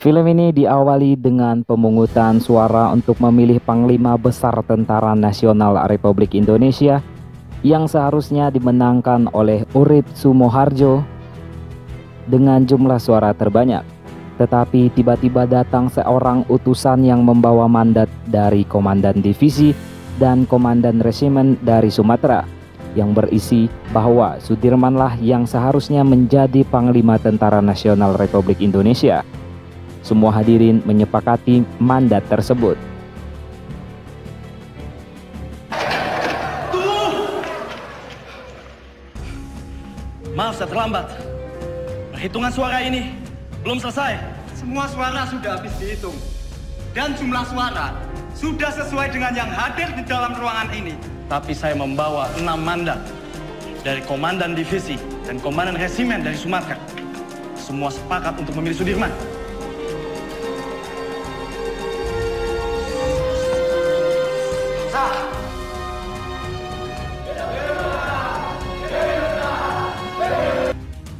Film ini diawali dengan pemungutan suara untuk memilih Panglima Besar Tentara Nasional Republik Indonesia yang seharusnya dimenangkan oleh Urip Sumoharjo dengan jumlah suara terbanyak. Tetapi tiba-tiba datang seorang utusan yang membawa mandat dari Komandan Divisi dan Komandan Resimen dari Sumatera yang berisi bahwa Sudirmanlah yang seharusnya menjadi Panglima Tentara Nasional Republik Indonesia. Semua hadirin menyepakati mandat tersebut. Maaf saya terlambat. Perhitungan suara ini belum selesai. Semua suara sudah habis dihitung. Dan jumlah suara sudah sesuai dengan yang hadir di dalam ruangan ini. Tapi saya membawa 6 mandat dari Komandan Divisi dan Komandan Resimen dari Sumatera. Semua sepakat untuk memilih Sudirman.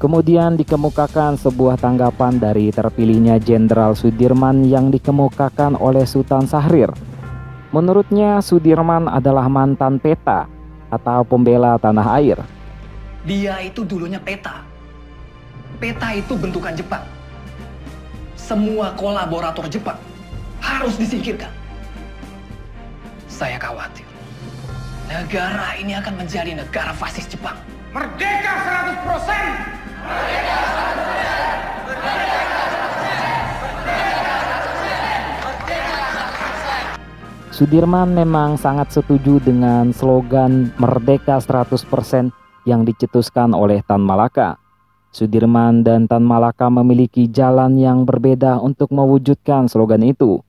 Kemudian dikemukakan sebuah tanggapan dari terpilihnya Jenderal Sudirman yang dikemukakan oleh Sultan Syahrir. Menurutnya Sudirman adalah mantan PETA atau pembela tanah air. Dia itu dulunya PETA. PETA itu bentukan Jepang. Semua kolaborator Jepang harus disingkirkan. Saya khawatir negara ini akan menjadi negara fasis Jepang. Merdeka 100%! Sudirman memang sangat setuju dengan slogan Merdeka 100% yang dicetuskan oleh Tan Malaka. Sudirman dan Tan Malaka memiliki jalan yang berbeda untuk mewujudkan slogan itu.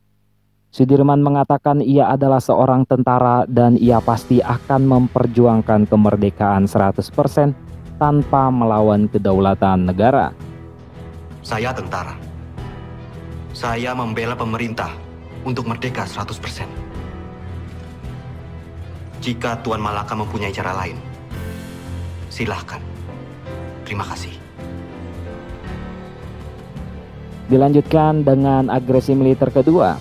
Sudirman mengatakan ia adalah seorang tentara dan ia pasti akan memperjuangkan kemerdekaan 100% tanpa melawan kedaulatan negara. Saya tentara. Saya membela pemerintah untuk merdeka 100%. Jika Tuan Malaka mempunyai cara lain, silahkan. Terima kasih. Dilanjutkan dengan agresi militer kedua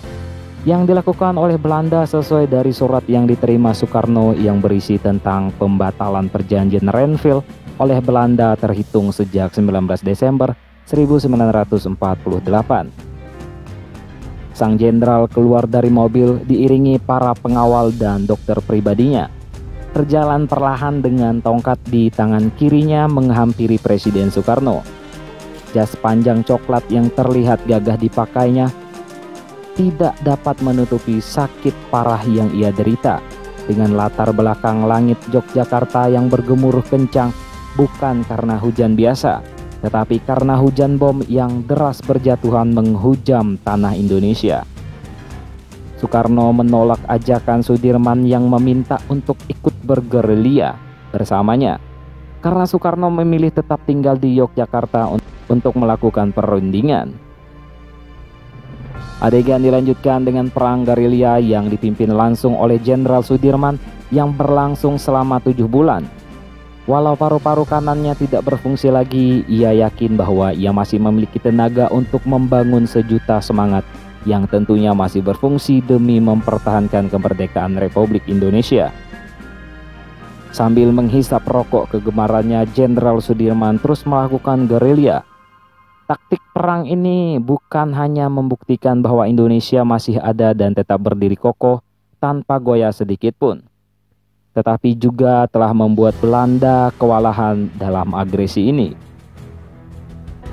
yang dilakukan oleh Belanda sesuai dari surat yang diterima Soekarno yang berisi tentang pembatalan perjanjian Renville oleh Belanda terhitung sejak 19 Desember 1948. Sang jenderal keluar dari mobil diiringi para pengawal dan dokter pribadinya. Berjalan perlahan dengan tongkat di tangan kirinya menghampiri Presiden Soekarno. Jas panjang coklat yang terlihat gagah dipakainya tidak dapat menutupi sakit parah yang ia derita. Dengan latar belakang langit Yogyakarta yang bergemuruh kencang, bukan karena hujan biasa, tetapi karena hujan bom yang deras berjatuhan menghujam tanah Indonesia. Soekarno menolak ajakan Sudirman yang meminta untuk ikut bergerilya bersamanya, karena Soekarno memilih tetap tinggal di Yogyakarta untuk melakukan perundingan. Adegan dilanjutkan dengan perang gerilya yang dipimpin langsung oleh Jenderal Sudirman yang berlangsung selama 7 bulan. Walau paru-paru kanannya tidak berfungsi lagi, ia yakin bahwa ia masih memiliki tenaga untuk membangun sejuta semangat yang tentunya masih berfungsi demi mempertahankan kemerdekaan Republik Indonesia. Sambil menghisap rokok kegemarannya, Jenderal Sudirman terus melakukan gerilya. Taktik perang ini bukan hanya membuktikan bahwa Indonesia masih ada dan tetap berdiri kokoh tanpa goyah sedikit pun, tetapi juga telah membuat Belanda kewalahan dalam agresi ini.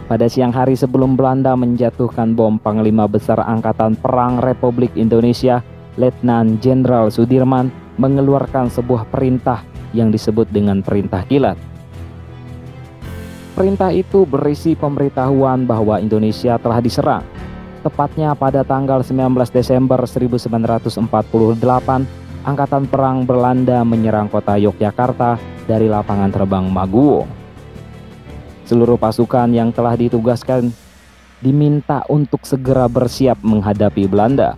Pada siang hari sebelum Belanda menjatuhkan bom, Panglima Besar Angkatan Perang Republik Indonesia, Letnan Jenderal Sudirman, mengeluarkan sebuah perintah yang disebut dengan Perintah Kilat. Perintah itu berisi pemberitahuan bahwa Indonesia telah diserang. Tepatnya pada tanggal 19 Desember 1948, Angkatan Perang Belanda menyerang kota Yogyakarta dari lapangan terbang Maguwo. Seluruh pasukan yang telah ditugaskan diminta untuk segera bersiap menghadapi Belanda.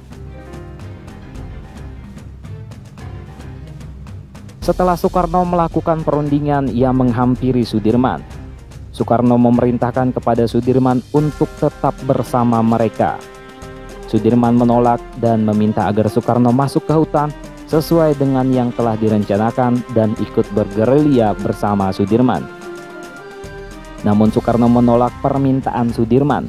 Setelah Soekarno melakukan perundingan, ia menghampiri Sudirman. Soekarno memerintahkan kepada Sudirman untuk tetap bersama mereka. Sudirman menolak dan meminta agar Soekarno masuk ke hutan sesuai dengan yang telah direncanakan dan ikut bergerilya bersama Sudirman. Namun Soekarno menolak permintaan Sudirman.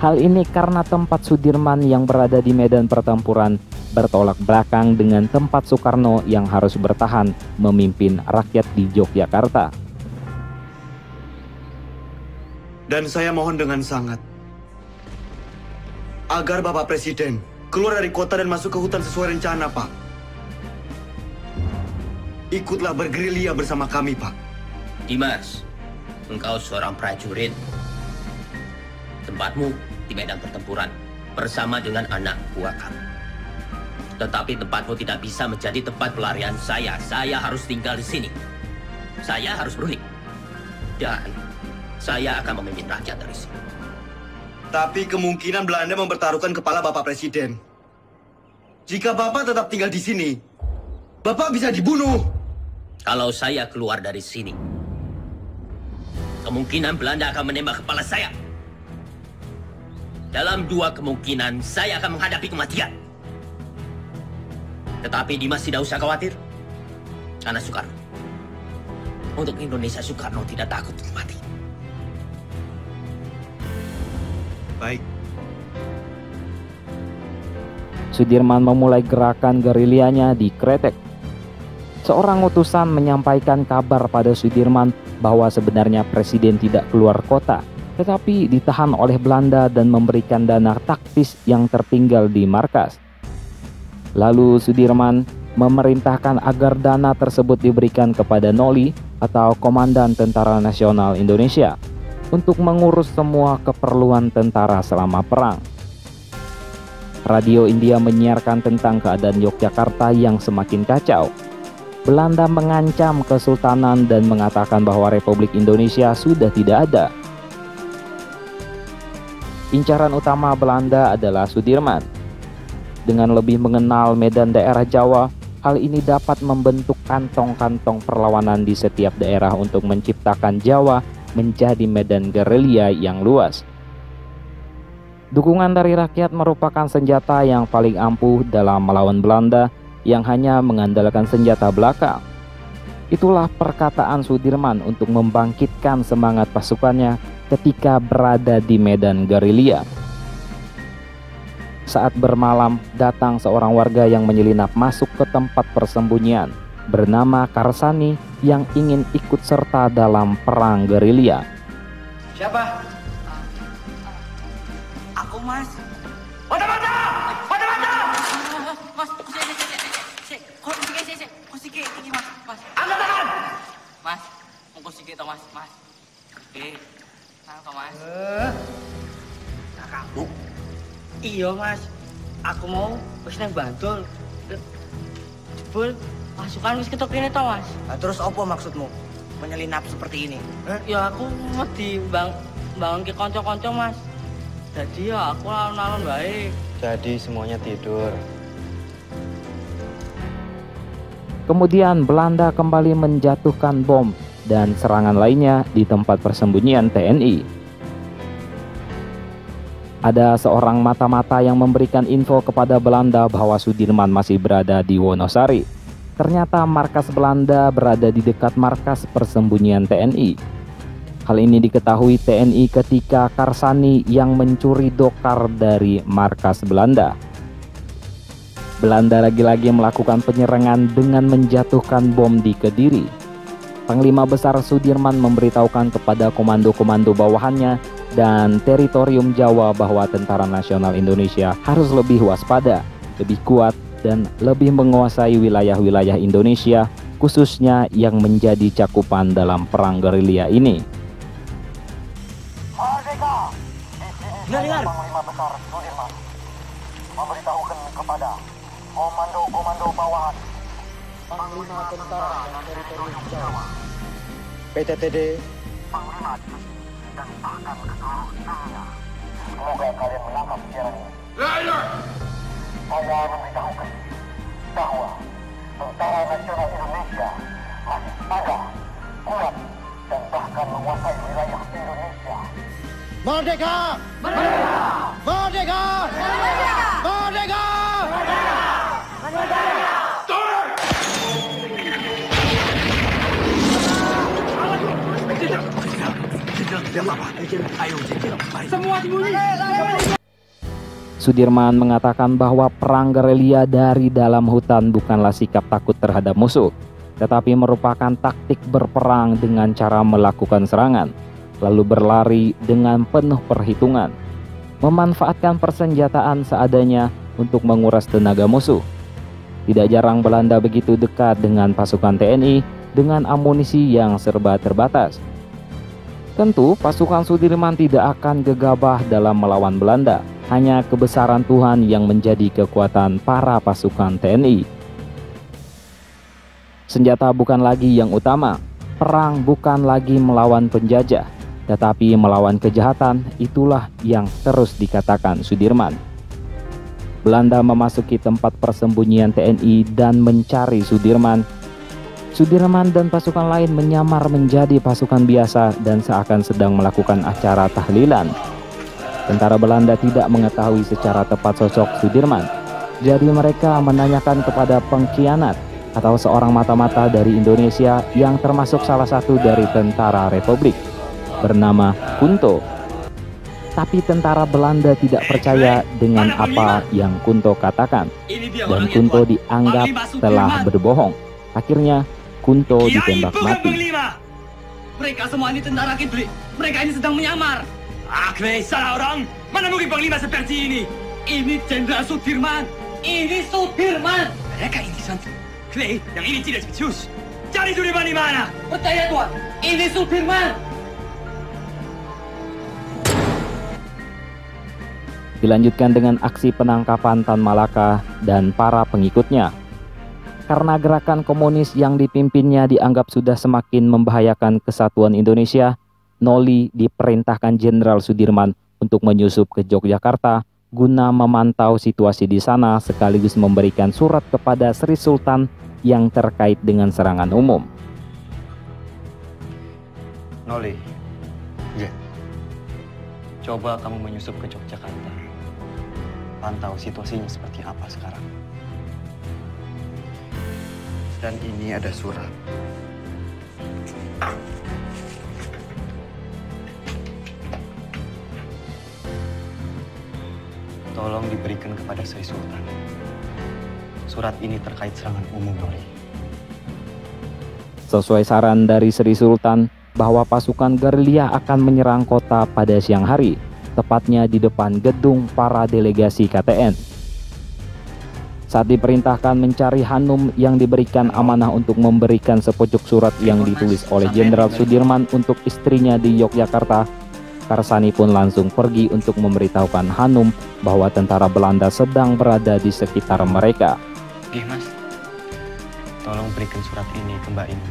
Hal ini karena tempat Sudirman yang berada di medan pertempuran bertolak belakang dengan tempat Soekarno yang harus bertahan memimpin rakyat di Yogyakarta. Dan saya mohon dengan sangat agar Bapak Presiden keluar dari kota dan masuk ke hutan sesuai rencana, Pak. Ikutlah bergerilya bersama kami, Pak. Dimas, engkau seorang prajurit. Tempatmu di medan pertempuran bersama dengan anak buah kamu. Tetapi tempatmu tidak bisa menjadi tempat pelarian saya. Saya harus tinggal di sini. Saya harus berunik. Dan saya akan memimpin rakyat dari sini. Tapi kemungkinan Belanda mempertaruhkan kepala Bapak Presiden. Jika Bapak tetap tinggal di sini, Bapak bisa dibunuh. Kalau saya keluar dari sini, kemungkinan Belanda akan menembak kepala saya. Dalam dua kemungkinan, saya akan menghadapi kematian. Tetapi Dimas tidak usah khawatir. Karena Soekarno. Untuk Indonesia, Soekarno tidak takut mati. Baik. Sudirman memulai gerakan gerilyanya di Kretek. Seorang utusan menyampaikan kabar pada Sudirman bahwa sebenarnya presiden tidak keluar kota, tetapi ditahan oleh Belanda dan memberikan dana taktis yang tertinggal di markas. Lalu Sudirman memerintahkan agar dana tersebut diberikan kepada Noli atau Komandan Tentara Nasional Indonesia untuk mengurus semua keperluan tentara selama perang. Radio India menyiarkan tentang keadaan Yogyakarta yang semakin kacau. Belanda mengancam Kesultanan dan mengatakan bahwa Republik Indonesia sudah tidak ada. Incaran utama Belanda adalah Sudirman. Dengan lebih mengenal medan daerah Jawa, hal ini dapat membentuk kantong-kantong perlawanan di setiap daerah untuk menciptakan Jawa menjadi medan gerilya yang luas. Dukungan dari rakyat merupakan senjata yang paling ampuh dalam melawan Belanda yang hanya mengandalkan senjata belaka. Itulah perkataan Sudirman untuk membangkitkan semangat pasukannya ketika berada di medan gerilya. Saat bermalam, datang seorang warga yang menyelinap masuk ke tempat persembunyian bernama Karsani yang ingin ikut serta dalam perang gerilya. Siapa? Aku, Mas. Mata! Mas, kusike, ini Mas. Angkat tangan! Mas, mau kusike toh Mas. Oke, nangka Mas. Kakakku? Iya Mas, aku mau wis nang Bantul. Jebul pasukan wis ketok kene toh Mas. Nah, terus apa maksudmu menyelinap seperti ini? Ya aku wedi bangun ke konco-konco Mas. Jadi ya aku alon-alon baik. Jadi semuanya tidur. Kemudian Belanda kembali menjatuhkan bom dan serangan lainnya di tempat persembunyian TNI. Ada seorang mata-mata yang memberikan info kepada Belanda bahwa Sudirman masih berada di Wonosari. Ternyata markas Belanda berada di dekat markas persembunyian TNI. Hal ini diketahui TNI ketika Karsani yang mencuri dokar dari markas Belanda. Belanda lagi-lagi melakukan penyerangan dengan menjatuhkan bom di Kediri. Panglima Besar Sudirman memberitahukan kepada komando-komando bawahannya dan teritorium Jawa bahwa Tentara Nasional Indonesia harus lebih waspada, lebih kuat, dan lebih menguasai wilayah-wilayah Indonesia, khususnya yang menjadi cakupan dalam perang gerilya ini. Dengar. Panglima Besar Sudirman memberitahukan kepada komando-komando bawahan Panglima Tentara dan Teritorium Jawa, PTTD, Panglima Divisi, dan bahkan ke seluruh dunia. Semoga kalian menangkap siaran ini. Saya memberitahukan bahwa Tentara Nasional Indonesia masih ada, kuat, dan bahkan menguasai wilayah ini. Merdeka! Merdeka! Merdeka! Merdeka! Merdeka! Sudirman mengatakan bahwa perang gerilya dari dalam hutan bukanlah sikap takut terhadap musuh, tetapi merupakan taktik berperang dengan cara melakukan serangan, lalu berlari dengan penuh perhitungan, memanfaatkan persenjataan seadanya untuk menguras tenaga musuh. Tidak jarang Belanda begitu dekat dengan pasukan TNI dengan amunisi yang serba terbatas. Tentu pasukan Sudirman tidak akan gegabah dalam melawan Belanda. Hanya kebesaran Tuhan yang menjadi kekuatan para pasukan TNI. Senjata bukan lagi yang utama. Perang bukan lagi melawan penjajah, tetapi melawan kejahatan. Itulah yang terus dikatakan Sudirman. Belanda memasuki tempat persembunyian TNI dan mencari Sudirman. Sudirman dan pasukan lain menyamar menjadi pasukan biasa dan seakan sedang melakukan acara tahlilan. Tentara Belanda tidak mengetahui secara tepat sosok Sudirman. Jadi mereka menanyakan kepada pengkhianat atau seorang mata-mata dari Indonesia yang termasuk salah satu dari tentara Republik bernama Kunto. Tapi tentara Belanda tidak percaya dengan apa yang Kunto katakan dan Kunto dianggap telah berbohong. Akhirnya Kunto ditembak mati. Mereka semua ini tentara kibli. Mereka ini sedang menyamar. Clay, salah orang. Mana mungkin panglima seperti ini? Ini Jenderal Sudirman. Ini Sudirman. Mereka ini santai. Clay, yang ini tidak becus. Cari Sudirman di mana? Percaya Tuan, ini Sudirman. Dilanjutkan dengan aksi penangkapan Tan Malaka dan para pengikutnya. Karena gerakan komunis yang dipimpinnya dianggap sudah semakin membahayakan kesatuan Indonesia, Noli diperintahkan Jenderal Sudirman untuk menyusup ke Yogyakarta guna memantau situasi di sana sekaligus memberikan surat kepada Sri Sultan yang terkait dengan serangan umum. Noli, ya. Coba kamu menyusup ke Yogyakarta. Pantau situasinya seperti apa sekarang. Dan ini ada surat. Tolong diberikan kepada Sri Sultan. Surat ini terkait serangan umum, Noli. Sesuai saran dari Sri Sultan bahwa pasukan gerilya akan menyerang kota pada siang hari, tepatnya di depan gedung para delegasi KTN. Saat diperintahkan mencari Hanum yang diberikan amanah untuk memberikan sepucuk surat yang ditulis oleh Jenderal Sudirman untuk istrinya di Yogyakarta, Karsani pun langsung pergi untuk memberitahukan Hanum bahwa tentara Belanda sedang berada di sekitar mereka. Oke, Mas. Tolong berikan surat ini ke Mbak Inu.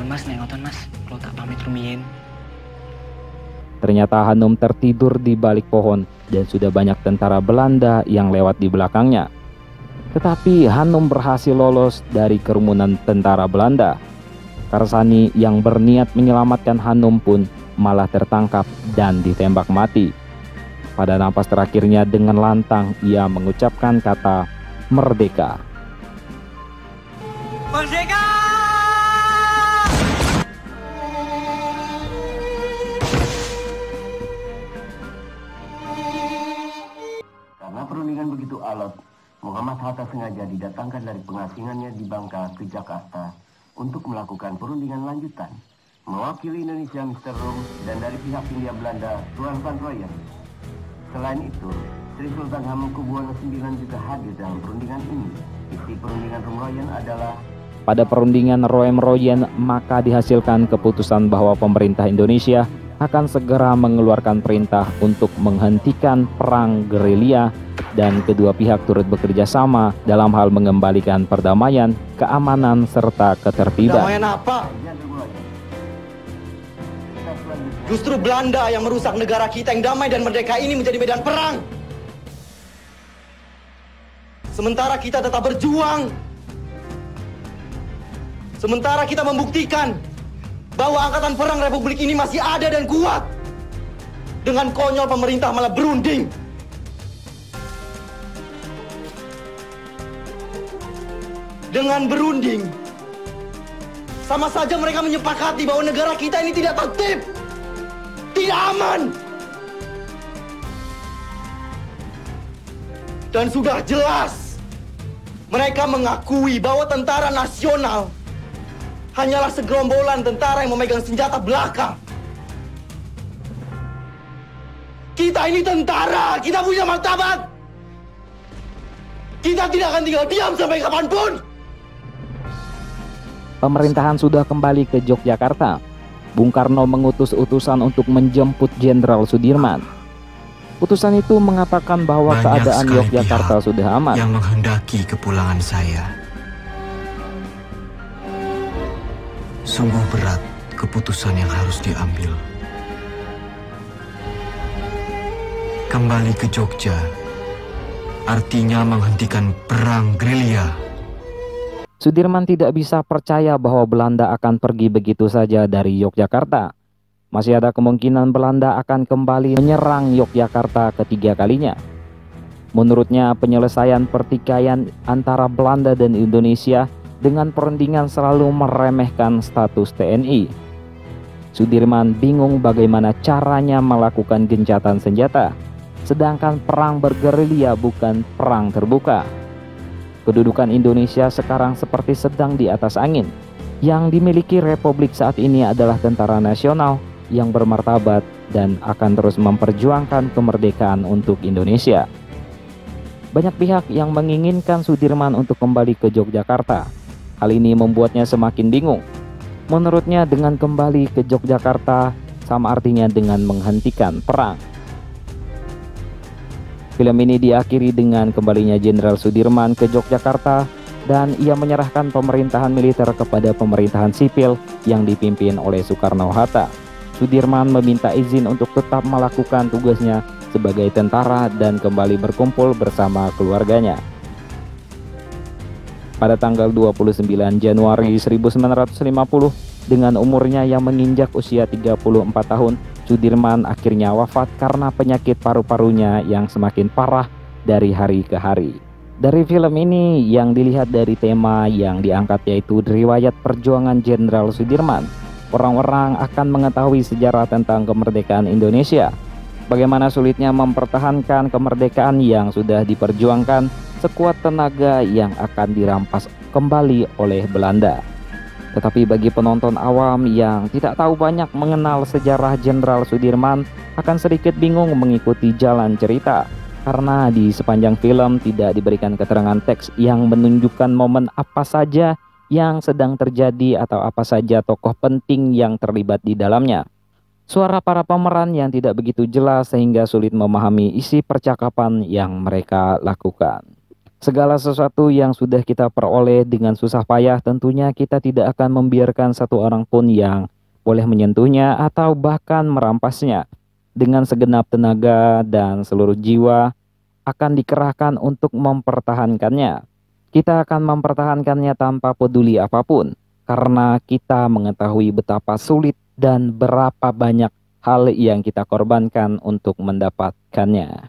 Ampun Mas, nengotan Mas. Kalau tak pamit rumiyin. Ternyata Hanum tertidur di balik pohon dan sudah banyak tentara Belanda yang lewat di belakangnya. Tetapi Hanum berhasil lolos dari kerumunan tentara Belanda. Karsani yang berniat menyelamatkan Hanum pun malah tertangkap dan ditembak mati. Pada napas terakhirnya dengan lantang ia mengucapkan kata merdeka. Merdeka! Karena perundingan begitu alot, Muhammad Hatta sengaja didatangkan dari pengasingannya di Bangka ke Jakarta untuk melakukan perundingan lanjutan. Mewakili Indonesia Mr. Rum dan dari pihak Hindia Belanda Tuan Van Rooyen. Selain itu, Sri Sultan Hamengkubuwono IX juga hadir dalam perundingan ini. Isi perundingan Rum Rooyen adalah Pada perundingan Rum Rooyen maka dihasilkan keputusan bahwa pemerintah Indonesia akan segera mengeluarkan perintah untuk menghentikan perang gerilya dan kedua pihak turut bekerja sama dalam hal mengembalikan perdamaian, keamanan, serta ketertiban. Damaian apa? Justru Belanda yang merusak negara kita yang damai dan merdeka ini menjadi medan perang. Sementara kita tetap berjuang. Sementara kita membuktikan bahwa angkatan perang Republik ini masih ada dan kuat. Dengan konyol pemerintah malah berunding. Dengan berunding, sama saja mereka menyepakati bahwa negara kita ini tidak tertib, tidak aman. Dan sudah jelas, mereka mengakui bahwa tentara nasional hanyalah segerombolan tentara yang memegang senjata belaka. Kita ini tentara, kita punya martabat. Kita tidak akan tinggal diam sampai kapanpun. Pemerintahan sudah kembali ke Yogyakarta. Bung Karno mengutus utusan untuk menjemput Jenderal Sudirman. Utusan itu mengatakan bahwa keadaan Yogyakarta sudah aman. Yang menghendaki kepulangan saya. Sungguh berat keputusan yang harus diambil. Kembali ke Jogja artinya menghentikan perang gerilya. Sudirman tidak bisa percaya bahwa Belanda akan pergi begitu saja dari Yogyakarta. Masih ada kemungkinan Belanda akan kembali menyerang Yogyakarta ketiga kalinya. Menurutnya, penyelesaian pertikaian antara Belanda dan Indonesia dengan perundingan selalu meremehkan status TNI. Sudirman bingung bagaimana caranya melakukan gencatan senjata, sedangkan perang bergerilya bukan perang terbuka. Kedudukan Indonesia sekarang seperti sedang di atas angin. Yang dimiliki Republik saat ini adalah tentara nasional yang bermartabat dan akan terus memperjuangkan kemerdekaan untuk Indonesia. Banyak pihak yang menginginkan Sudirman untuk kembali ke Yogyakarta. Hal ini membuatnya semakin bingung. Menurutnya, dengan kembali ke Yogyakarta sama artinya dengan menghentikan perang. Film ini diakhiri dengan kembalinya Jenderal Sudirman ke Yogyakarta dan ia menyerahkan pemerintahan militer kepada pemerintahan sipil yang dipimpin oleh Soekarno-Hatta. Sudirman meminta izin untuk tetap melakukan tugasnya sebagai tentara dan kembali berkumpul bersama keluarganya. Pada tanggal 29 Januari 1950, dengan umurnya yang menginjak usia 34 tahun, Sudirman akhirnya wafat karena penyakit paru-parunya yang semakin parah dari hari ke hari. Dari film ini yang dilihat dari tema yang diangkat yaitu riwayat perjuangan Jenderal Sudirman, orang-orang akan mengetahui sejarah tentang kemerdekaan Indonesia. Bagaimana sulitnya mempertahankan kemerdekaan yang sudah diperjuangkan sekuat tenaga yang akan dirampas kembali oleh Belanda. Tetapi bagi penonton awam yang tidak tahu banyak mengenal sejarah Jenderal Sudirman akan sedikit bingung mengikuti jalan cerita, karena di sepanjang film tidak diberikan keterangan teks yang menunjukkan momen apa saja yang sedang terjadi atau apa saja tokoh penting yang terlibat di dalamnya. Suara para pemeran yang tidak begitu jelas sehingga sulit memahami isi percakapan yang mereka lakukan. Segala sesuatu yang sudah kita peroleh dengan susah payah, tentunya kita tidak akan membiarkan satu orang pun yang boleh menyentuhnya atau bahkan merampasnya. Dengan segenap tenaga dan seluruh jiwa akan dikerahkan untuk mempertahankannya. Kita akan mempertahankannya tanpa peduli apapun, karena kita mengetahui betapa sulit dan berapa banyak hal yang kita korbankan untuk mendapatkannya.